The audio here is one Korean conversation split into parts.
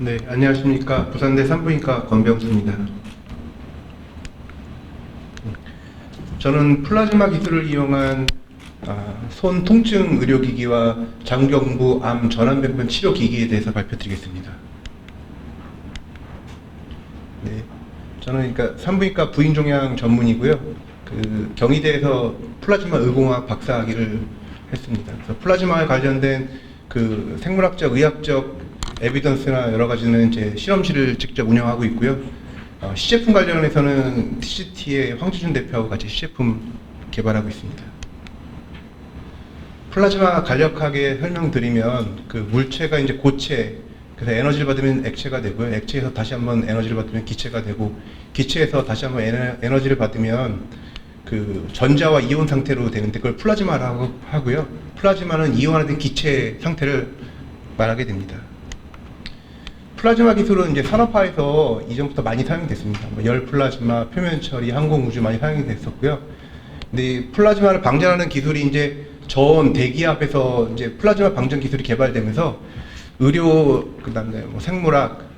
네, 안녕하십니까. 부산대 산부인과 권병수입니다. 저는 플라즈마 기술을 이용한 손 통증 의료기기와 장경부 암 전환병변 치료기기에 대해서 발표드리겠습니다. 네, 저는 그러니까 산부인과 부인종양 전문이고요. 경희대에서 플라즈마 의공학 박사학위를 했습니다. 그래서 플라즈마에 관련된 생물학적, 의학적 에비던스나 여러 가지는 이제 실험실을 직접 운영하고 있고요. 시제품 관련해서는 TCT의 황주준 대표하고 같이 시제품 개발하고 있습니다. 플라즈마 간략하게 설명드리면 물체가 이제 고체, 그래서 에너지를 받으면 액체가 되고요. 액체에서 다시 한번 에너지를 받으면 기체가 되고, 기체에서 다시 한번 에너지를 받으면 전자와 이온 상태로 되는데 그걸 플라즈마라고 하고요. 플라즈마는 이온화된 기체 상태를 말하게 됩니다. 플라즈마 기술은 이제 산업화에서 이전부터 많이 사용이 됐습니다. 열 플라즈마, 표면 처리, 항공 우주 많이 사용이 됐었고요. 근데 이 플라즈마를 방전하는 기술이 이제 저온, 대기압에서 이제 플라즈마 방전 기술이 개발되면서 의료, 그다음에 생물학,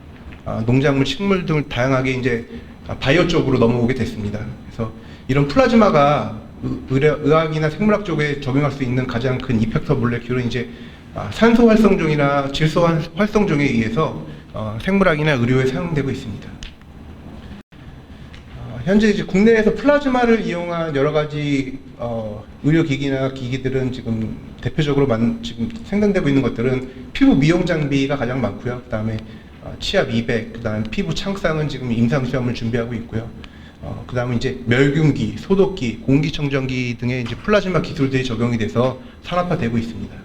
농작물, 식물 등을 다양하게 이제 바이오 쪽으로 넘어오게 됐습니다. 그래서 이런 플라즈마가 의학이나 생물학 쪽에 적용할 수 있는 가장 큰 이펙터 몰레큘은 이제 산소 활성종이나 질소 활성종에 의해서 생물학이나 의료에 사용되고 있습니다. 현재 이제 국내에서 플라즈마를 이용한 여러 가지 의료기기나 기기들은 지금 대표적으로 지금 생산되고 있는 것들은 피부 미용 장비가 가장 많고요. 그 다음에 치아 미백, 그 다음에 피부 창상은 지금 임상 시험을 준비하고 있고요. 그 다음에 이제 멸균기, 소독기, 공기청정기 등의 이제 플라즈마 기술들이 적용이 돼서 산업화되고 있습니다.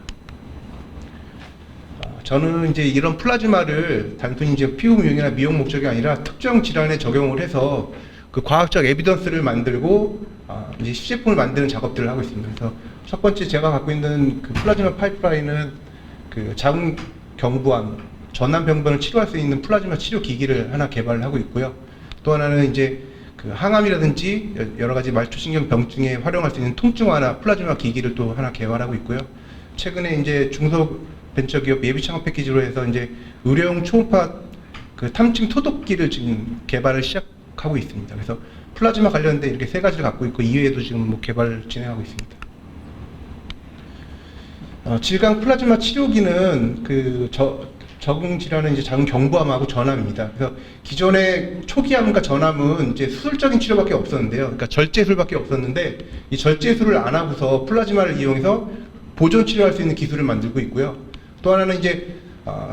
저는 이제 이런 플라즈마를 단순히 이제 피부 미용이나 미용 목적이 아니라 특정 질환에 적용을 해서 과학적 에비던스를 만들고 이제 시제품을 만드는 작업들을 하고 있습니다. 그래서 첫 번째 제가 갖고 있는 플라즈마 파이프라인은 자궁 경부암, 전환병변을 치료할 수 있는 플라즈마 치료 기기를 하나 개발을 하고 있고요. 또 하나는 이제 항암이라든지 여러 가지 말초신경 병증에 활용할 수 있는 통증 완화 플라즈마 기기를 또 하나 개발하고 있고요. 최근에 이제 중소벤처기업 예비창업 패키지로 해서 이제 의료용 초음파 탐증 토독기를 지금 개발을 시작하고 있습니다. 그래서 플라즈마 관련된 이렇게 세 가지를 갖고 있고 이외에도 지금 개발을 진행하고 있습니다. 질감 플라즈마 치료기는 적응 질환은 이제 자궁 경부암하고 전암입니다. 그래서 기존의 초기암과 전암은 이제 수술적인 치료밖에 없었는데요. 그러니까 절제술밖에 없었는데 이 절제술을 안 하고서 플라즈마를 이용해서 보존 치료할 수 있는 기술을 만들고 있고요. 또 하나는 이제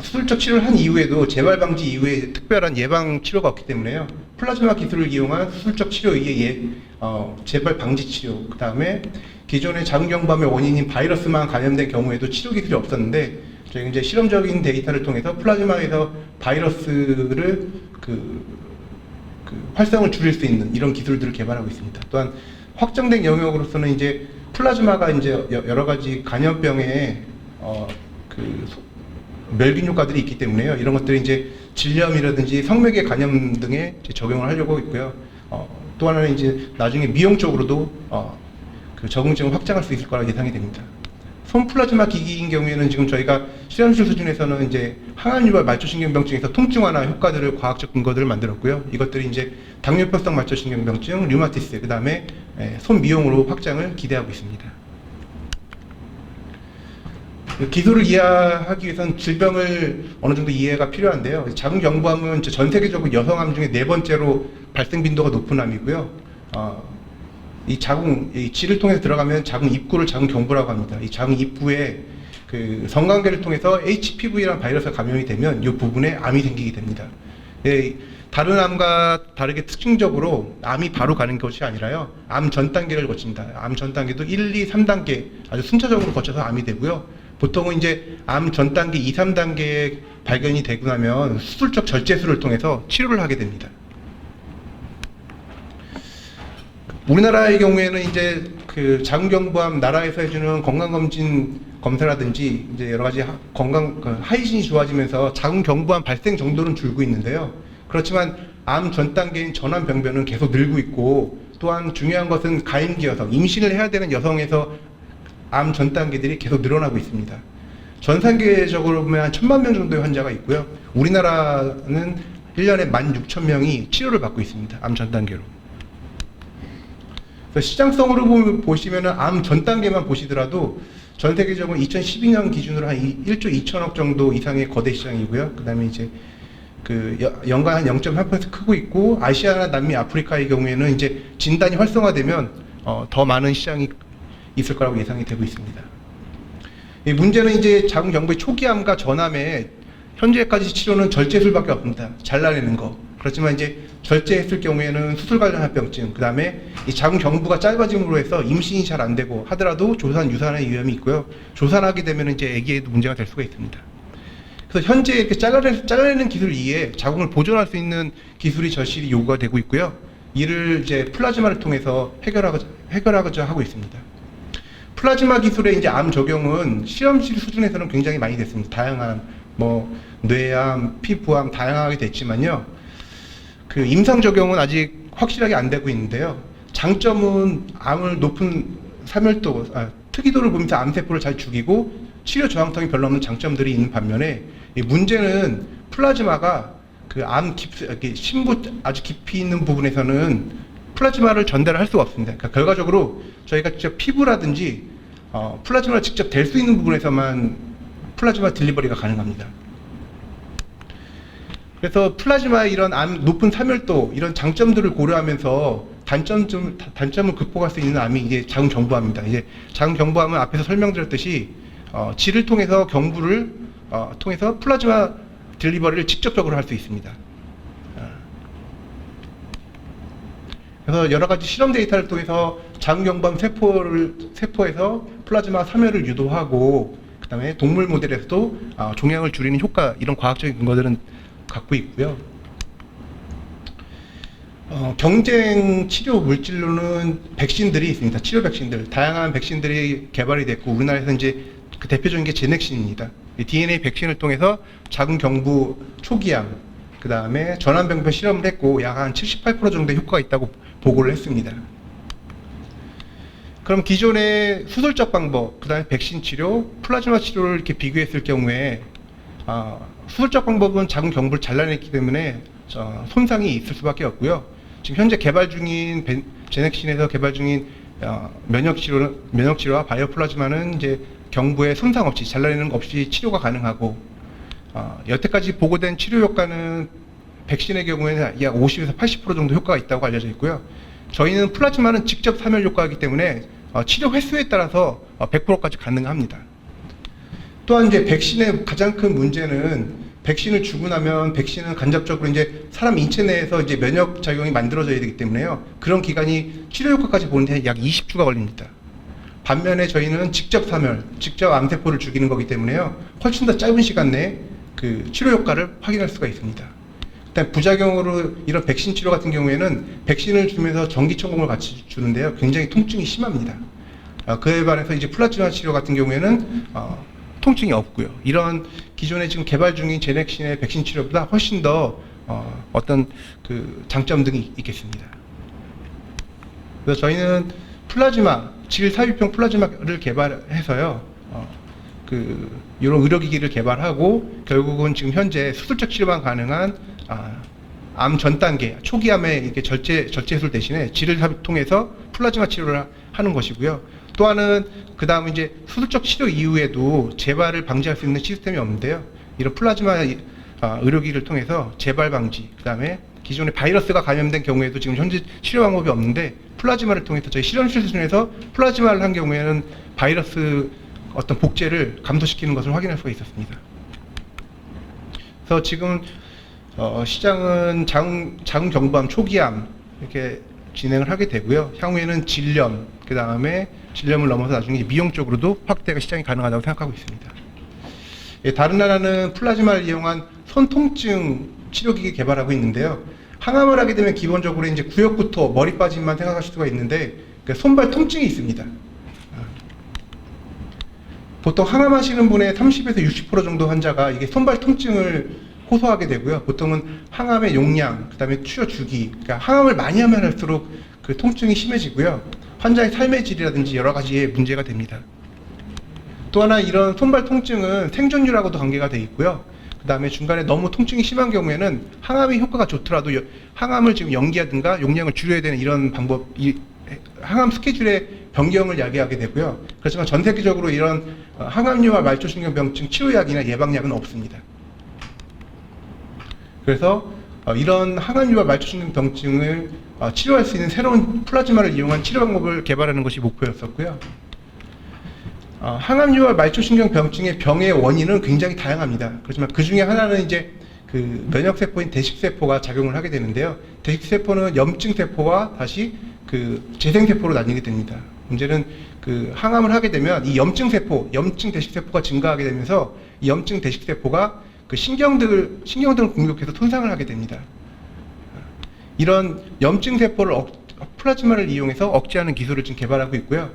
수술적 치료를 한 이후에도 재발 방지 이후에 특별한 예방 치료가 없기 때문에요. 플라즈마 기술을 이용한 수술적 치료 이외에 재발 방지 치료, 그 다음에 기존의 자궁 경부암의 원인인 바이러스만 감염된 경우에도 치료 기술이 없었는데 저희가 이제 실험적인 데이터를 통해서 플라즈마에서 바이러스를 활성을 줄일 수 있는 이런 기술들을 개발하고 있습니다. 또한 확정된 영역으로서는 이제 플라즈마가 이제 여러 가지 감염병에 멸균 효과들이 있기 때문에요. 이런 것들이 이제 질염이라든지 성매개 감염 등에 적용을 하려고 있고요. 또 하나는 이제 나중에 미용 쪽으로도 적응증을 확장할 수 있을 거라 예상이 됩니다. 손 플라즈마 기기인 경우에는 지금 저희가 실험실 수준에서는 이제 항암 유발 말초신경병증에서 통증 완화 효과들을 과학적 근거들을 만들었고요. 이것들이 이제 당뇨병성 말초신경병증, 류마티스, 그 다음에 손 미용으로 확장을 기대하고 있습니다. 기술을 이해하기 위해서는 질병을 어느 정도 이해가 필요한데요. 자궁 경부암은 전 세계적으로 여성암 중에 네 번째로 발생 빈도가 높은 암이고요. 이 질을 통해서 들어가면 자궁 입구를 자궁 경부라고 합니다. 이 자궁 입구에 성관계를 통해서 HPV라는 바이러스가 감염이 되면 이 부분에 암이 생기게 됩니다. 다른 암과 다르게 특징적으로 암이 바로 가는 것이 아니라요. 암 전 단계를 거칩니다. 암 전 단계도 1, 2, 3단계 아주 순차적으로 거쳐서 암이 되고요. 보통은 이제 암 전 단계 2, 3단계에 발견이 되고 나면 수술적 절제술을 통해서 치료를 하게 됩니다. 우리나라의 경우에는 이제 자궁경부암 나라에서 해주는 건강검진 검사라든지 이제 여러 가지 하이진이 좋아지면서 자궁경부암 발생 정도는 줄고 있는데요. 그렇지만 암 전 단계인 전환병변은 계속 늘고 있고, 또한 중요한 것은 가임기 여성, 임신을 해야 되는 여성에서 암 전 단계들이 계속 늘어나고 있습니다. 전 세계적으로 보면 한 1,000만 명 정도의 환자가 있고요. 우리나라는 1년에 16,000명이 치료를 받고 있습니다. 암 전 단계로. 시장성으로 보시면은 암 전 단계만 보시더라도 전 세계적으로 2012년 기준으로 한 1조 2천억 정도 이상의 거대 시장이고요. 그 다음에 이제 그 연간 한 0.3% 크고 있고, 아시아나 남미, 아프리카의 경우에는 이제 진단이 활성화되면 더 많은 시장이 있을 거라고 예상이 되고 있습니다. 이 문제는 이제 자궁경부의 초기암과 전암의 현재까지 치료는 절제술밖에 없습니다. 잘라내는 거. 그렇지만 이제 절제했을 경우에는 수술 관련 합병증, 그 다음에 이 자궁경부가 짧아짐으로 해서 임신이 잘 안 되고 하더라도 조산, 유산의 위험이 있고요. 조산하게 되면 이제 아기에도 문제가 될 수가 있습니다. 그래서 현재 이렇게 잘라내는 기술 이외에 자궁을 보존할 수 있는 기술이 절실히 요구가 되고 있고요. 이를 이제 플라즈마를 통해서 해결하고자 하고 있습니다. 플라즈마 기술의 이제 암 적용은 실험실 수준에서는 굉장히 많이 됐습니다. 다양한 뭐 뇌암, 피부암 다양하게 됐지만요. 그 임상 적용은 아직 확실하게 안 되고 있는데요. 장점은 암을 높은 특이도를 보면서 암세포를 잘 죽이고 치료 저항성이 별로 없는 장점들이 있는 반면에, 이 문제는 플라즈마가 그 암 심부 아주 깊이 있는 부분에서는 플라즈마를 전달할 수가 없습니다. 그러니까 결과적으로 저희가 직접 피부라든지 플라즈마를 직접 댈 수 있는 부분에서만 플라즈마 딜리버리가 가능합니다. 그래서 플라즈마의 이런 암 높은 사멸도, 이런 장점들을 고려하면서 단점을 극복할 수 있는 암이 이제 자궁경부암입니다. 이제 자궁경부암은 앞에서 설명드렸듯이 질을 통해서 경부를 통해서 플라즈마 딜리버리를 직접적으로 할 수 있습니다. 그래서 여러 가지 실험 데이터를 통해서 자궁경부암 세포에서 플라즈마 사멸을 유도하고, 그 다음에 동물 모델에서도 종양을 줄이는 효과, 이런 과학적인 근거들은 갖고 있고요. 경쟁 치료 물질로는 백신들이 있습니다. 치료 백신들, 다양한 백신들이 개발이 됐고, 우리나라에서 이제 그 대표적인 게 제넥신입니다. DNA 백신을 통해서 자궁경부 초기암, 그 다음에 전암병변 실험을 했고 약 한 78% 정도의 효과가 있다고 보고를 했습니다. 그럼 기존의 수술적 방법, 그 다음에 백신 치료, 플라즈마 치료를 이렇게 비교했을 경우에 수술적 방법은 자궁경부를 잘라냈기 때문에 손상이 있을 수밖에 없고요. 지금 현재 개발 중인 제넥신에서 개발 중인 면역치료와 바이오플라즈마는 이제 경부에 손상 없이, 잘라내는 것 없이 치료가 가능하고, 여태까지 보고된 치료 효과는 백신의 경우에는 약 50에서 80% 정도 효과가 있다고 알려져 있고요. 저희는 플라즈마는 직접 사멸 효과이기 때문에 치료 횟수에 따라서 100%까지 가능합니다. 또한 이제 백신의 가장 큰 문제는, 백신을 주고 나면 백신은 간접적으로 이제 사람 인체 내에서 이제 면역 작용이 만들어져야 되기 때문에요. 그런 기간이 치료 효과까지 보는데 약 20주가 걸립니다. 반면에 저희는 직접 사멸, 직접 암세포를 죽이는 거기 때문에요. 훨씬 더 짧은 시간 내에 그 치료 효과를 확인할 수가 있습니다. 일단 부작용으로 이런 백신 치료 같은 경우에는 백신을 주면서 전기천공을 같이 주는데요. 굉장히 통증이 심합니다. 그에 반해서 이제 플라즈마 치료 같은 경우에는 통증이 없고요. 이런 기존에 지금 개발 중인 제넥신의 백신 치료보다 훨씬 더 어떤 그 장점 등이 있겠습니다. 그래서 저희는 플라즈마, 질삽입형 플라즈마를 개발해서요. 이런 의료기기를 개발하고 결국은 지금 현재 수술적 치료만 가능한 암 전 단계, 초기암의 이렇게 절제술 대신에 질을 통해서 플라즈마 치료를 하는 것이고요. 또 하나는 그 다음 이제 수술적 치료 이후에도 재발을 방지할 수 있는 시스템이 없는데요. 이런 플라즈마 의료기기를 통해서 재발 방지, 그 다음에 기존에 바이러스가 감염된 경우에도 지금 현재 치료 방법이 없는데, 플라즈마를 통해서 저희 실험실 수준에서 플라즈마를 한 경우에는 바이러스 어떤 복제를 감소시키는 것을 확인할 수가 있었습니다. 그래서 지금 시장은 자궁경부암, 초기암 이렇게 진행을 하게 되고요. 향후에는 질염, 그 다음에 질염을 넘어서 나중에 미용 쪽으로도 확대가 시장이 가능하다고 생각하고 있습니다. 다른 나라는 플라즈마를 이용한 손 통증 치료기기 개발하고 있는데요. 항암을 하게 되면 기본적으로 이제 구역부터 머리 빠짐만 생각하실 수가 있는데, 손발 통증이 있습니다. 보통 항암하시는 분의 30에서 60% 정도 환자가 이게 손발 통증을 호소하게 되고요. 보통은 항암의 용량, 그 다음에 치료 주기, 그러니까 항암을 많이 하면 할수록 그 통증이 심해지고요. 환자의 삶의 질이라든지 여러 가지의 문제가 됩니다. 또 하나 이런 손발 통증은 생존율하고도 관계가 돼 있고요. 그 다음에 중간에 너무 통증이 심한 경우에는 항암이 효과가 좋더라도 항암을 지금 연기하든가 용량을 줄여야 되는 이런 방법, 항암 스케줄의 변경을 야기하게 되고요. 그렇지만 전 세계적으로 이런 항암류와 말초신경병증 치료약이나 예방약은 없습니다. 그래서 이런 항암류와 말초신경병증을 치료할 수 있는 새로운 플라즈마를 이용한 치료 방법을 개발하는 것이 목표였었고요. 항암류와 말초신경병증의 병의 원인은 굉장히 다양합니다. 그렇지만 그 중에 하나는 이제 그 면역세포인 대식세포가 작용을 하게 되는데요. 대식세포는 염증세포와 다시 그 재생세포로 나뉘게 됩니다. 문제는 그 항암을 하게 되면 이 염증세포, 염증 대식세포가 증가하게 되면서 이 염증 대식세포가 그 신경들을 공격해서 손상을 하게 됩니다. 이런 염증세포를 플라즈마를 이용해서 억제하는 기술을 지금 개발하고 있고요.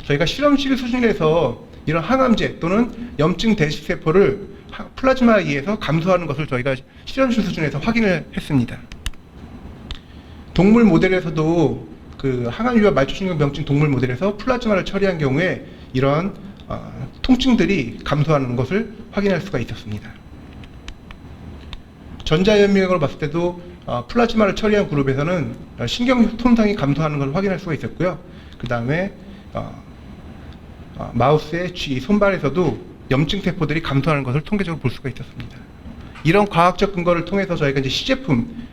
저희가 실험실 수준에서 이런 항암제 또는 염증 대식세포를 플라즈마에 의해서 감소하는 것을 저희가 실험실 수준에서 확인을 했습니다. 동물 모델에서도 그 항암류와 말초신경병증 동물 모델에서 플라즈마를 처리한 경우에 이러한 통증들이 감소하는 것을 확인할 수가 있었습니다. 전자현미경으로 봤을 때도 플라즈마를 처리한 그룹에서는 신경 손상이 감소하는 것을 확인할 수가 있었고요. 그 다음에 마우스의 손발에서도 염증 세포들이 감소하는 것을 통계적으로 볼 수가 있었습니다. 이런 과학적 근거를 통해서 저희가 이제 시제품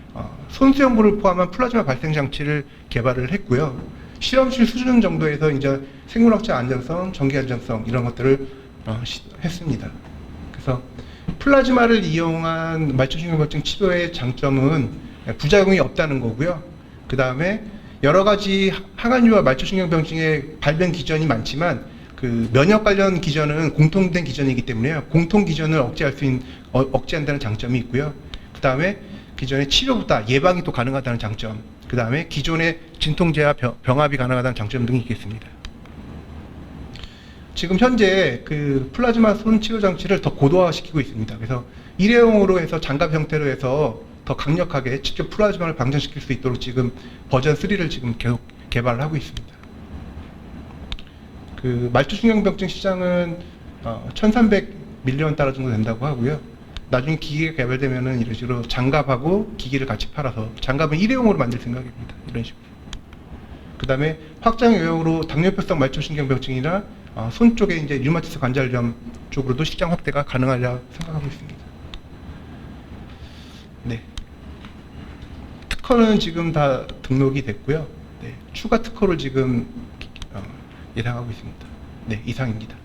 손수영부를 포함한 플라즈마 발생 장치를 개발을 했고요. 실험실 수준 정도에서 이제 생물학적 안전성, 전기 안전성 이런 것들을 했습니다. 그래서 플라즈마를 이용한 말초신경병증 치료의 장점은 부작용이 없다는 거고요. 그 다음에 여러 가지 항암류와 말초신경병증의 발병 기전이 많지만 그 면역 관련 기전은 공통된 기전이기 때문에요. 공통 기전을 억제한다는 장점이 있고요. 그 다음에 기존의 치료보다 예방이 또 가능하다는 장점, 그 다음에 기존의 진통제와 병합이 가능하다는 장점 등이 있겠습니다. 지금 현재 그 플라즈마 손 치료 장치를 더 고도화시키고 있습니다. 그래서 일회용으로 해서 장갑 형태로 해서 더 강력하게 직접 플라즈마를 방전시킬 수 있도록 지금 버전 3를 지금 계속 개발을 하고 있습니다. 그 말초신경병증 시장은 1,300밀리언 달러 정도 된다고 하고요. 나중에 기계가 개발되면은 이런 식으로 장갑하고 기기를 같이 팔아서 장갑은 일회용으로 만들 생각입니다. 이런 식으로. 그 다음에 확장 요역으로 당뇨병성 말초신경병증이나 손 쪽에 이제 류마티스 관절염 쪽으로도 시장 확대가 가능하리라 생각하고 있습니다. 네. 특허는 지금 다 등록이 됐고요. 네. 추가 특허를 지금 예상하고 있습니다. 네, 이상입니다.